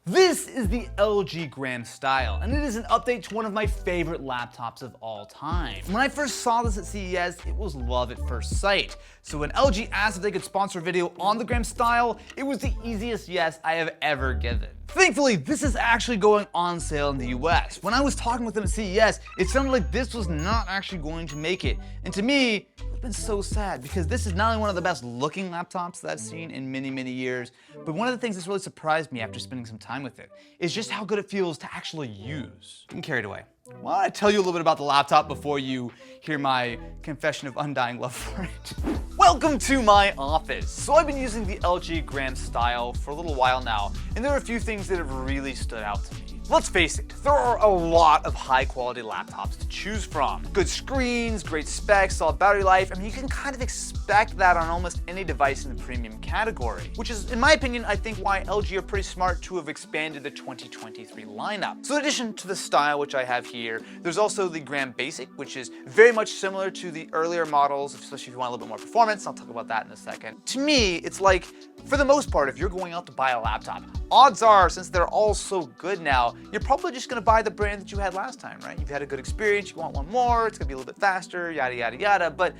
This is the LG Gram Style, and it is an update to one of my favorite laptops of all time. When I first saw this at CES, it was love at first sight. So when LG asked if they could sponsor a video on the Gram Style, it was the easiest yes I have ever given. Thankfully, this is actually going on sale in the US. When I was talking with them at CES, it sounded like this was not actually going to make it. And to me, it would have been so sad because this is not only one of the best looking laptops that I've seen in many, many years, but one of the things that's really surprised me after spending some time with it is just how good it feels to actually use. I'm carried away. Why don't I tell you a little bit about the laptop before you hear my confession of undying love for it? Welcome to my office. So I've been using the LG Gram Style for a little while now, and there are a few things that have really stood out to me. Let's face it, there are a lot of high quality laptops to choose from. Good screens, great specs, solid battery life. I mean, you can kind of expect that on almost any device in the premium category, which is, in my opinion, I think why LG are pretty smart to have expanded the 2023 lineup. So in addition to the Style, which I have here, there's also the Gram Basic, which is very much similar to the earlier models, especially if you want a little bit more performance. I'll talk about that in a second. To me, it's like, for the most part, if you're going out to buy a laptop, odds are, since they're all so good now, you're probably just gonna buy the brand that you had last time, right? You've had a good experience, you want one more, it's gonna be a little bit faster, yada, yada, yada. But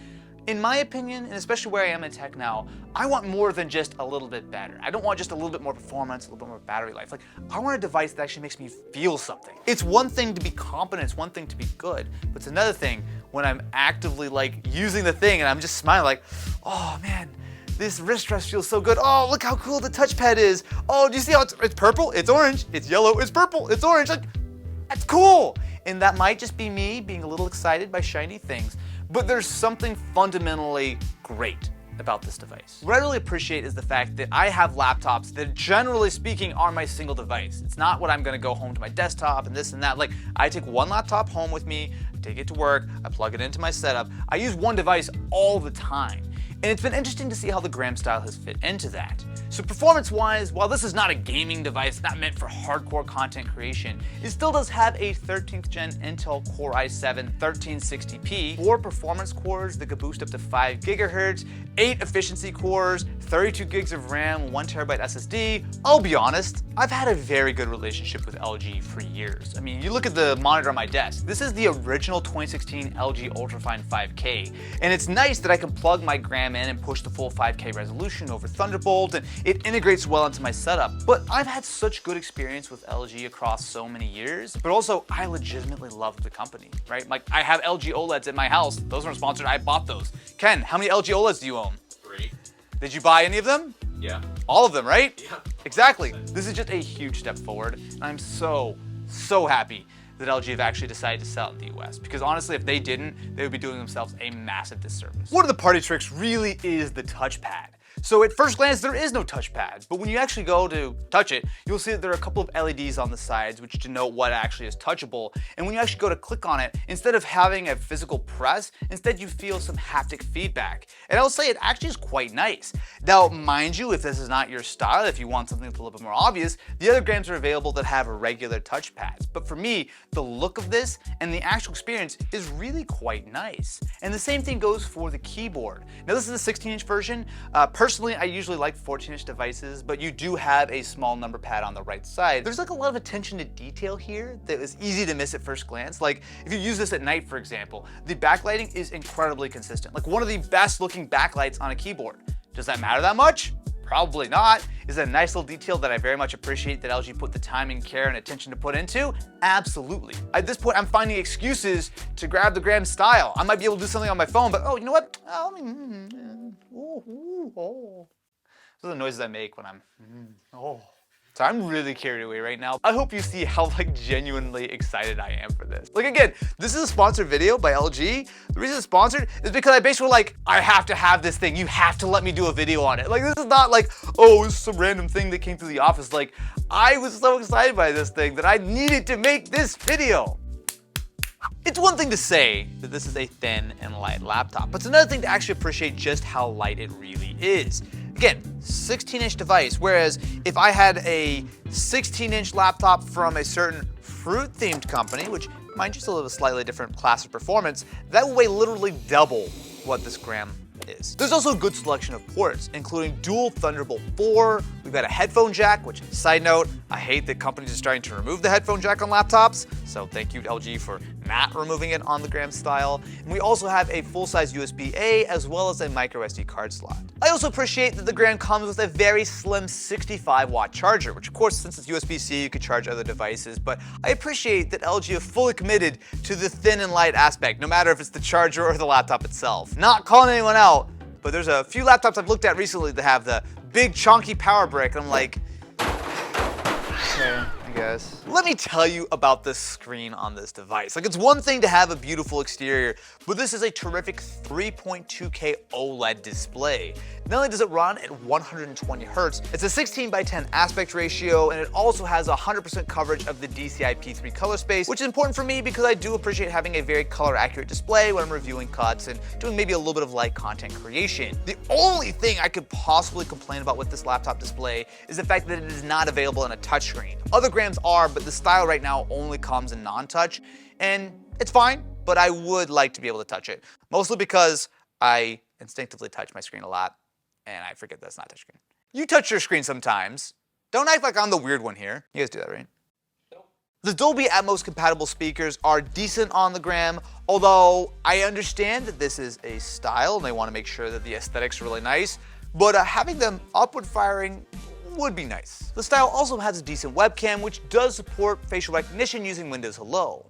in my opinion, and especially where I am in tech now, I want more than just a little bit better. I don't want just a little bit more performance, a little bit more battery life. Like, I want a device that actually makes me feel something. It's one thing to be competent, it's one thing to be good, but it's another thing when I'm actively like using the thing and I'm just smiling like, oh man, this wrist rest feels so good. Oh, look how cool the touchpad is. Oh, do you see how it's purple, it's orange, it's yellow, it's purple, it's orange. Like, that's cool. And that might just be me being a little excited by shiny things, but there's something fundamentally great about this device. What I really appreciate is the fact that I have laptops that, generally speaking, are my single device. It's not what I'm gonna go home to my desktop and this and that. Like, I take one laptop home with me, I take it to work, I plug it into my setup. I use one device all the time. And it's been interesting to see how the Gram Style has fit into that. So performance-wise, while this is not a gaming device, not meant for hardcore content creation, it still does have a 13th gen Intel Core i7 1360p, 4 performance cores that could boost up to 5 GHz, 8 efficiency cores, 32 gigs of RAM, 1 TB SSD. I'll be honest, I've had a very good relationship with LG for years. I mean, you look at the monitor on my desk. This is the original 2016 LG Ultrafine 5K, and it's nice that I can plug my Gram in and push the full 5K resolution over Thunderbolt, and it integrates well into my setup. But I've had such good experience with LG across so many years, but also I legitimately love the company, right? Like, I have LG OLEDs in my house. Those weren't sponsored, I bought those. Ken, how many LG OLEDs do you own? 3. Did you buy any of them? Yeah. All of them, right? Yeah. Exactly. This is just a huge step forward, and I'm so happy that LG have actually decided to sell it in the US, because honestly, if they didn't, they would be doing themselves a massive disservice. One of the party tricks really is the touchpad. So at first glance, there is no touchpad, but when you actually go to touch it, you'll see that there are a couple of LEDs on the sides which denote what actually is touchable. And when you actually go to click on it, instead of having a physical press, instead you feel some haptic feedback. And I'll say it actually is quite nice. Now, mind you, if this is not your style, if you want something that's a little bit more obvious, the other Grams are available that have regular touchpads. But for me, the look of this and the actual experience is really quite nice. And the same thing goes for the keyboard. Now, this is a 16-inch version. Personally, I usually like 14-inch devices, but you do have a small number pad on the right side. There's like a lot of attention to detail here that is easy to miss at first glance. Like, if you use this at night, for example, the backlighting is incredibly consistent. Like, one of the best looking backlights on a keyboard. Does that matter that much? Probably not. Is it a nice little detail that I very much appreciate that LG put the time and care and attention to put into? Absolutely. At this point, I'm finding excuses to grab the Gram Style. I might be able to do something on my phone, but oh, you know what? Those are the noises I make when I'm, So I'm really carried away right now. I hope you see how like genuinely excited I am for this. Like, again, this is a sponsored video by LG. The reason it's sponsored is because I basically like, I have to have this thing. You have to let me do a video on it. Like, this is not like, oh, it's some random thing that came through the office. Like, I was so excited by this thing that I needed to make this video. It's one thing to say that this is a thin and light laptop, but it's another thing to actually appreciate just how light it really is. Again, 16-inch device, whereas if I had a 16-inch laptop from a certain fruit-themed company, which mind you still have a slightly different class of performance, that would weigh literally double what this Gram is. There's also a good selection of ports, including dual Thunderbolt 4, we've got a headphone jack, which, side note, I hate that companies are starting to remove the headphone jack on laptops, so thank you to LG for not removing it on the Gram style. And we also have a full-size USB-A as well as a micro SD card slot. I also appreciate that the Gram comes with a very slim 65-watt charger, which of course, since it's USB-C, you could charge other devices, but I appreciate that LG have fully committed to the thin and light aspect, no matter if it's the charger or the laptop itself. Not calling anyone out, but there's a few laptops I've looked at recently that have the big chunky power brick, and I'm like, okay, I guess. Let me tell you about the screen on this device. Like, it's one thing to have a beautiful exterior, but this is a terrific 3.2K OLED display. Not only does it run at 120 Hz, it's a 16:10 aspect ratio, and it also has 100% coverage of the DCI-P3 color space, which is important for me because I do appreciate having a very color accurate display when I'm reviewing cuts and doing maybe a little bit of light content creation. The only thing I could possibly complain about with this laptop display is the fact that it is not available in a touchscreen. Other Grams are, but the style right now only comes in non-touch, and it's fine, but I would like to be able to touch it. Mostly because I instinctively touch my screen a lot, and I forget that's not touchscreen. You touch your screen sometimes. Don't act like I'm the weird one here. You guys do that, right? No. The Dolby Atmos compatible speakers are decent on the Gram, although I understand that this is a style and they want to make sure that the aesthetics are really nice, but having them upward firing would be nice. The style also has a decent webcam, which does support facial recognition using Windows Hello.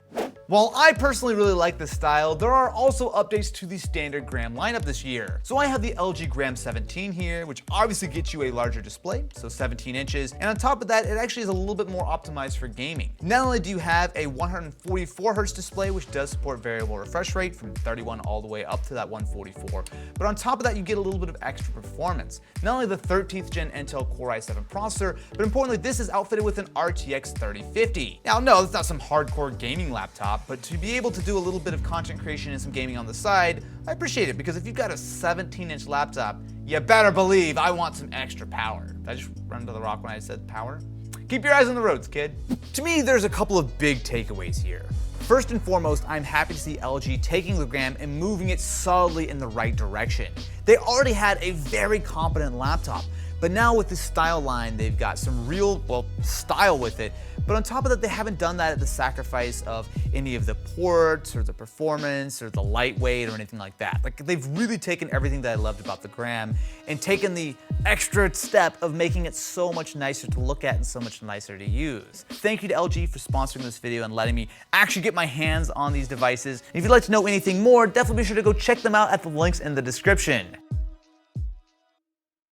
While I personally really like this style, there are also updates to the standard Gram lineup this year. So I have the LG Gram 17 here, which obviously gets you a larger display, so 17 inches, and on top of that, it actually is a little bit more optimized for gaming. Not only do you have a 144 Hz display, which does support variable refresh rate from 31 all the way up to that 144, but on top of that, you get a little bit of extra performance. Not only the 13th gen Intel Core i7 processor, but importantly, this is outfitted with an RTX 3050. Now, no, it's not some hardcore gaming laptop, but to be able to do a little bit of content creation and some gaming on the side, I appreciate it, because if you've got a 17-inch laptop, you better believe I want some extra power. Did I just run into the rock when I said power? Keep your eyes on the roads, kid. To me, there's a couple of big takeaways here. First and foremost, I'm happy to see LG taking the Gram and moving it solidly in the right direction. They already had a very competent laptop, but now with this style line, they've got some real, well, style with it. But on top of that, they haven't done that at the sacrifice of any of the ports or the performance or the lightweight or anything like that. Like, they've really taken everything that I loved about the Gram and taken the extra step of making it so much nicer to look at and so much nicer to use. Thank you to LG for sponsoring this video and letting me actually get my hands on these devices. And if you'd like to know anything more, definitely be sure to go check them out at the links in the description.